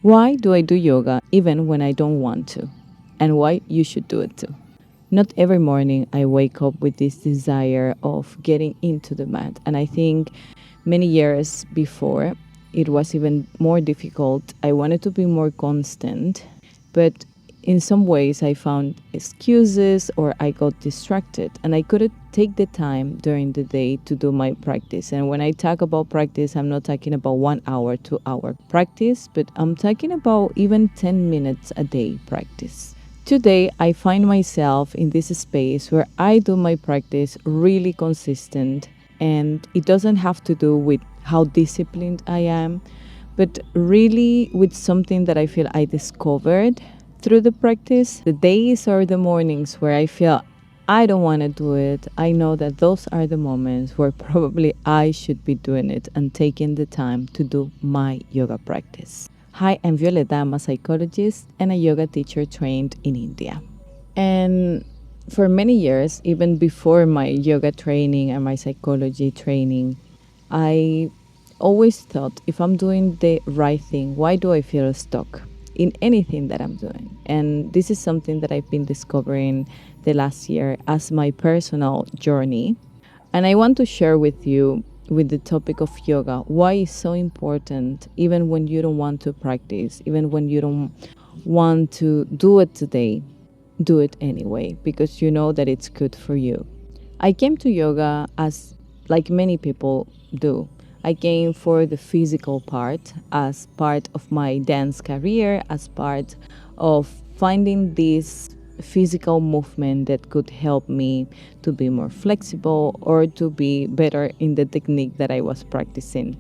Why do I do yoga even when I don't want to? And why you should do it too. Not every morning I wake up with this desire of getting into the mat. And I think many years before it was even more difficult. I wanted to be more constant, but in some ways I found excuses or I got distracted and I couldn't take the time during the day to do my practice. And when I talk about practice, I'm not talking about 1 hour, 2 hour practice, but I'm talking about even 10 minutes a day practice. Today, I find myself in this space where I do my practice really consistent, and it doesn't have to do with how disciplined I am, but really with something that I feel I discovered through the practice. The days or the mornings where I feel I don't want to do it, I know that those are the moments where probably I should be doing it and taking the time to do my yoga practice. Hi, I'm Violeta. I'm a psychologist and a yoga teacher trained in India. And for many years, even before my yoga training and my psychology training, I always thought if I'm doing the right thing, why do I feel stuck in anything that I'm doing? And this is something that I've been discovering the last year as my personal journey. And I want to share with you with the topic of yoga why it's so important even when you don't want to practice, even when you don't want to do it today, do it anyway because you know that it's good for you. I came to yoga as like many people do. I came for the physical part as part of my dance career, as part of finding this physical movement that could help me to be more flexible or to be better in the technique that I was practicing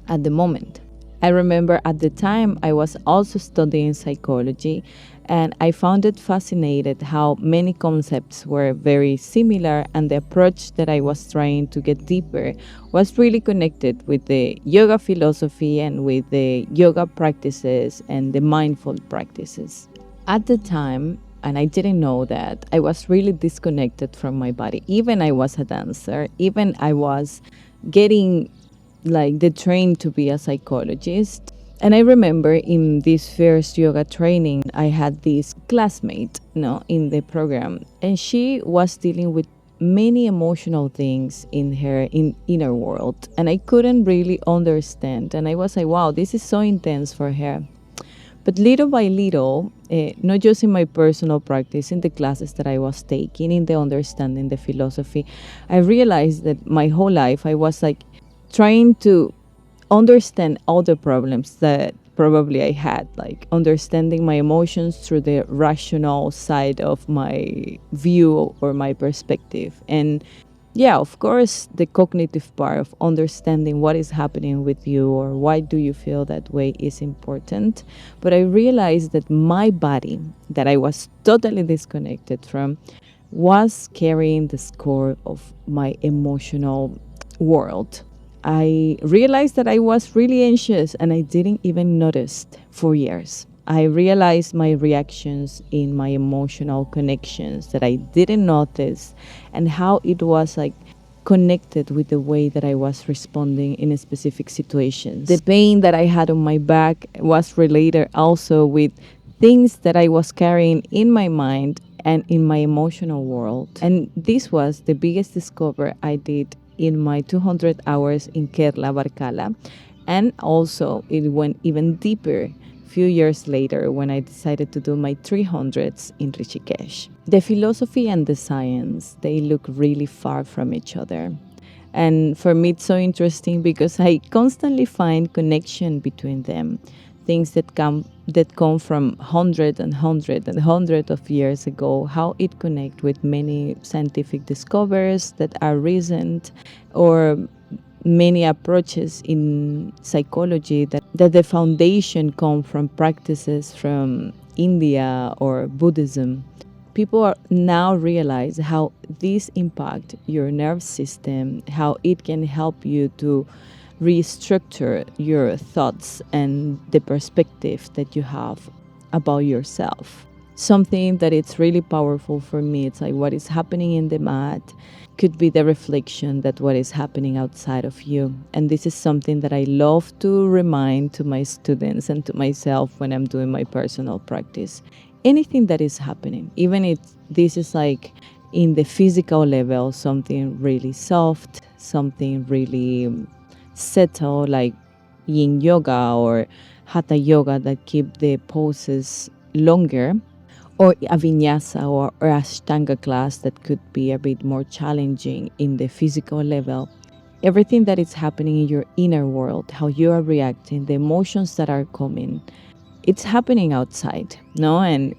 at the moment. I remember at the time I was also studying psychology, and I found it fascinating how many concepts were very similar, and the approach that I was trying to get deeper was really connected with the yoga philosophy and with the yoga practices and the mindful practices. At the time, and I didn't know that, I was really disconnected from my body. Even I was a dancer, even I was getting like the train to be a psychologist. And I remember in this first yoga training, I had this classmate, in the program, and she was dealing with many emotional things in her inner world, and I couldn't really understand. And I was like, wow, this is so intense for her. But little by little, not just in my personal practice, in the classes that I was taking, in the understanding the philosophy, I realized that my whole life I was like trying to understand all the problems that probably I had, like understanding my emotions through the rational side of my view or my perspective. And yeah, of course, the cognitive part of understanding what is happening with you or why do you feel that way is important. But I realized that my body, that I was totally disconnected from, was carrying the score of my emotional world. I realized that I was really anxious and I didn't even notice for years. I realized my reactions in my emotional connections that I didn't notice, and how it was like connected with the way that I was responding in a specific situations. The pain that I had on my back was related also with things that I was carrying in my mind and in my emotional world. And this was the biggest discovery I did in my 200 hours in Kerala, Varkala. And also it went even deeper few years later when I decided to do my 300s in Rishikesh. The philosophy and the science, they look really far from each other. And for me, it's so interesting because I constantly find connection between them. Things that come from hundred of years ago, how it connect with many scientific discoveries that are recent, or many approaches in psychology that the foundation come from practices from India or Buddhism. People are now realize how this impact your nerve system, how it can help you to restructure your thoughts and the perspective that you have about yourself. something that it's really powerful for me. It's like what is happening in the mat could be the reflection that what is happening outside of you. And this is something that I love to remind to my students and to myself when I'm doing my personal practice. Anything that is happening, even if this is like in the physical level, something really soft, something really settled, like yin yoga or hatha yoga that keep the poses longer, or a vinyasa or ashtanga class that could be a bit more challenging in the physical level. Everything that is happening in your inner world, how you are reacting, the emotions that are coming, it's happening outside, no? And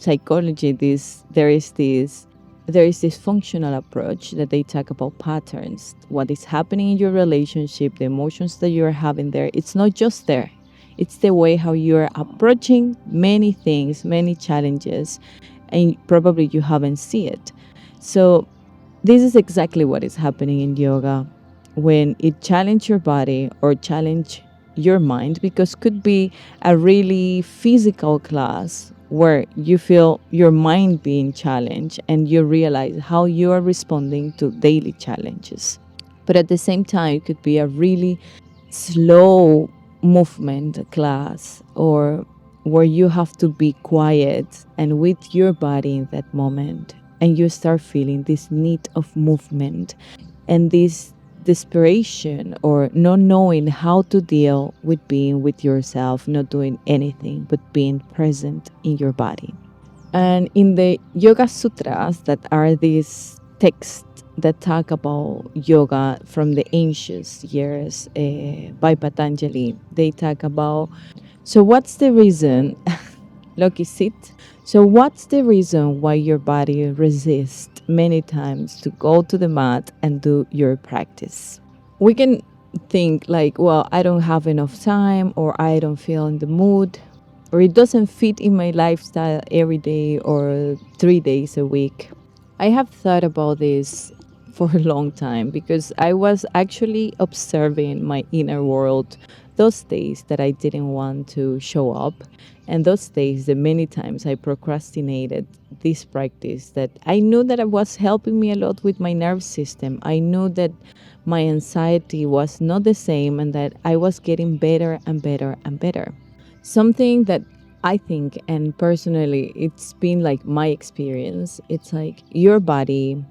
psychology, there is this functional approach that they talk about patterns. What is happening in your relationship, the emotions that you're having there, it's not just there. It's the way how you're approaching many things, many challenges, and probably you haven't seen it. So this is exactly what is happening in yoga when it challenge your body or challenge your mind, because could be a really physical class where you feel your mind being challenged and you realize how you are responding to daily challenges. But at the same time, it could be a really slow movement class, or where you have to be quiet and with your body in that moment, and you start feeling this need of movement and this desperation or not knowing how to deal with being with yourself, not doing anything but being present in your body. And in the Yoga Sutras, that are these texts that talk about yoga from the ancient years by Patanjali, they talk about, so what's the reason, Loki sit? So what's the reason why your body resists many times to go to the mat and do your practice? We can think like, well, I don't have enough time, or I don't feel in the mood, or it doesn't fit in my lifestyle every day or 3 days a week. I have thought about this for a long time, because I was actually observing my inner world those days that I didn't want to show up, and those days that many times I procrastinated this practice that I knew that it was helping me a lot with my nerve system. I knew that my anxiety was not the same and that I was getting better and better and better. Something that I think, and personally, it's been like my experience, it's like your body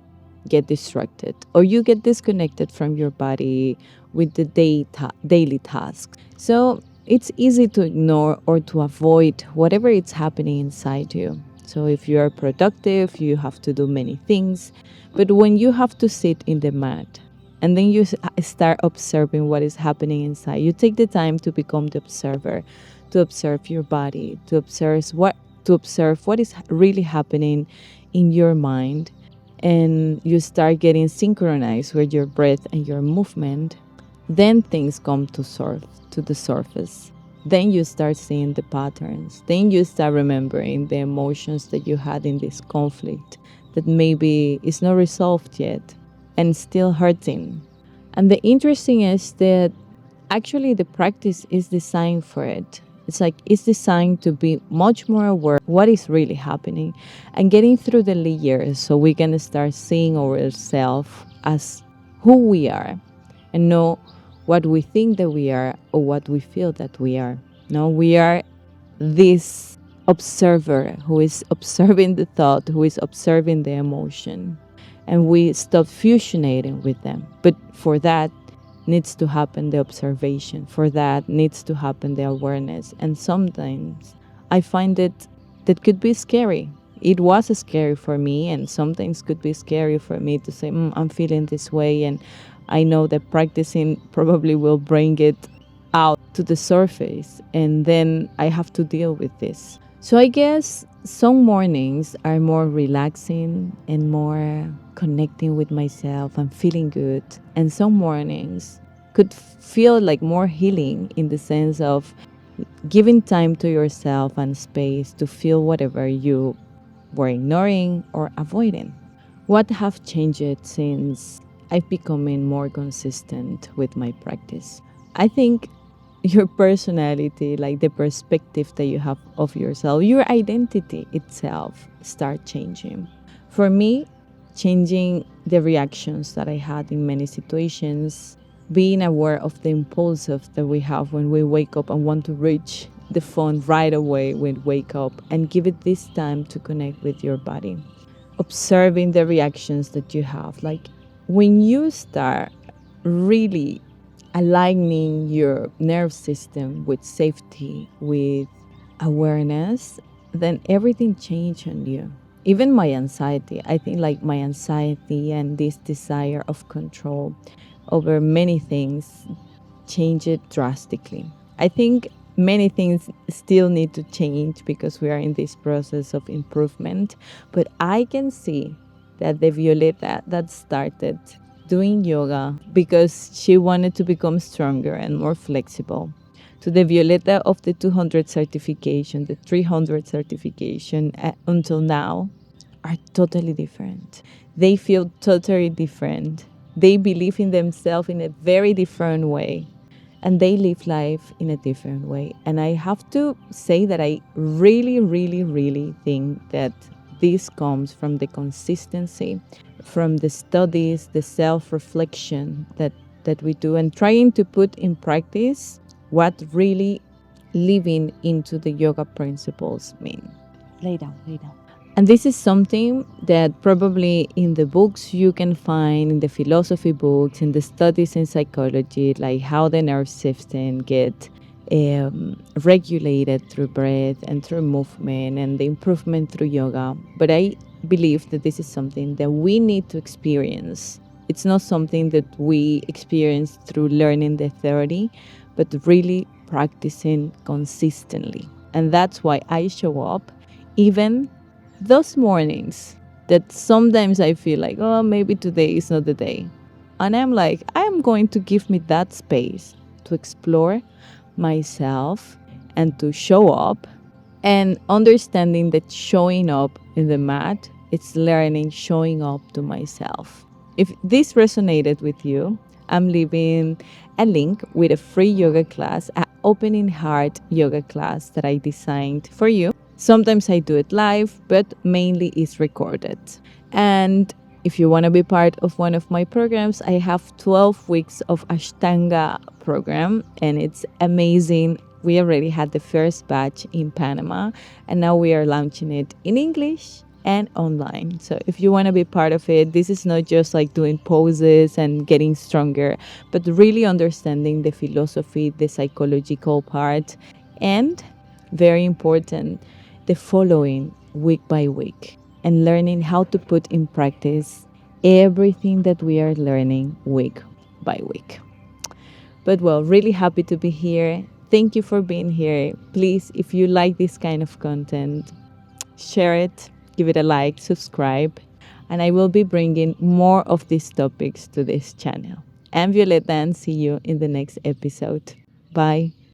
get distracted or you get disconnected from your body with the daily tasks. So it's easy to ignore or to avoid whatever is happening inside you. So if you are productive, you have to do many things. But when you have to sit in the mat and then you start observing what is happening inside, you take the time to become the observer, to observe your body, to observe what is really happening in your mind, and you start getting synchronized with your breath and your movement, then things come to the surface. Then you start seeing the patterns. Then you start remembering the emotions that you had in this conflict that maybe is not resolved yet and still hurting. And the interesting is that actually the practice is designed for it. It's like it's designed to be much more aware what is really happening and getting through the layers so we can start seeing ourselves as who we are and know what we think that we are or what we feel that we are. No, we are this observer who is observing the thought, who is observing the emotion, and we stop fusionating with them. But for that needs to happen the observation. For that needs to happen the awareness. And sometimes I find it that could be scary. It was scary for me, and sometimes could be scary for me to say, I'm feeling this way, and I know that practicing probably will bring it out to the surface, and then I have to deal with this. So I guess some mornings are more relaxing and more connecting with myself and feeling good, and some mornings could feel like more healing in the sense of giving time to yourself and space to feel whatever you were ignoring or avoiding. What have changed since I've becoming more consistent with my practice? I think your personality, like the perspective that you have of yourself, your identity itself start changing. For me, changing the reactions that I had in many situations, being aware of the impulsive that we have when we wake up and want to reach the phone right away when we wake up, and give it this time to connect with your body. Observing the reactions that you have. Like when you start really aligning your nerve system with safety, with awareness, then everything changes on you. Even my anxiety, I think like my anxiety and this desire of control over many things change it drastically. I think many things still need to change because we are in this process of improvement, but I can see that the Violeta that started doing yoga because she wanted to become stronger and more flexible, to the Violeta of the 200 certification, the 300 certification until now, are totally different. They feel totally different. They believe in themselves in a very different way, and they live life in a different way. And I have to say that I really, really, really think that this comes from the consistency, from the studies, the self-reflection that we do, and trying to put in practice what really living into the yoga principles mean. Lay down, lay down. And this is something that probably in the books you can find, in the philosophy books, in the studies in psychology, like how the nerve system get regulated through breath and through movement and the improvement through yoga. But I believe that this is something that we need to experience. It's not something that we experience through learning the theory, but really practicing consistently. And that's why I show up even those mornings that sometimes I feel like, oh, maybe today is not the day. And I'm like, I'm going to give me that space to explore myself and to show up, and understanding that showing up in the mat, it's learning showing up to myself. If this resonated with you, I'm leaving a link with a free yoga class, an opening heart yoga class that I designed for you. Sometimes I do it live, but mainly it's recorded. And if you want to be part of one of my programs, I have 12 weeks of Ashtanga program, and it's amazing. We already had the first batch in Panama, and now we are launching it in English and online. So if you want to be part of it, this is not just like doing poses and getting stronger, but really understanding the philosophy, the psychological part, and very important, the following week by week, and learning how to put in practice everything that we are learning week by week. But well, really happy to be here. Thank you for being here. Please, if you like this kind of content, share it, give it a like, subscribe, and I will be bringing more of these topics to this channel. I'm Violeta, and see you in the next episode. Bye.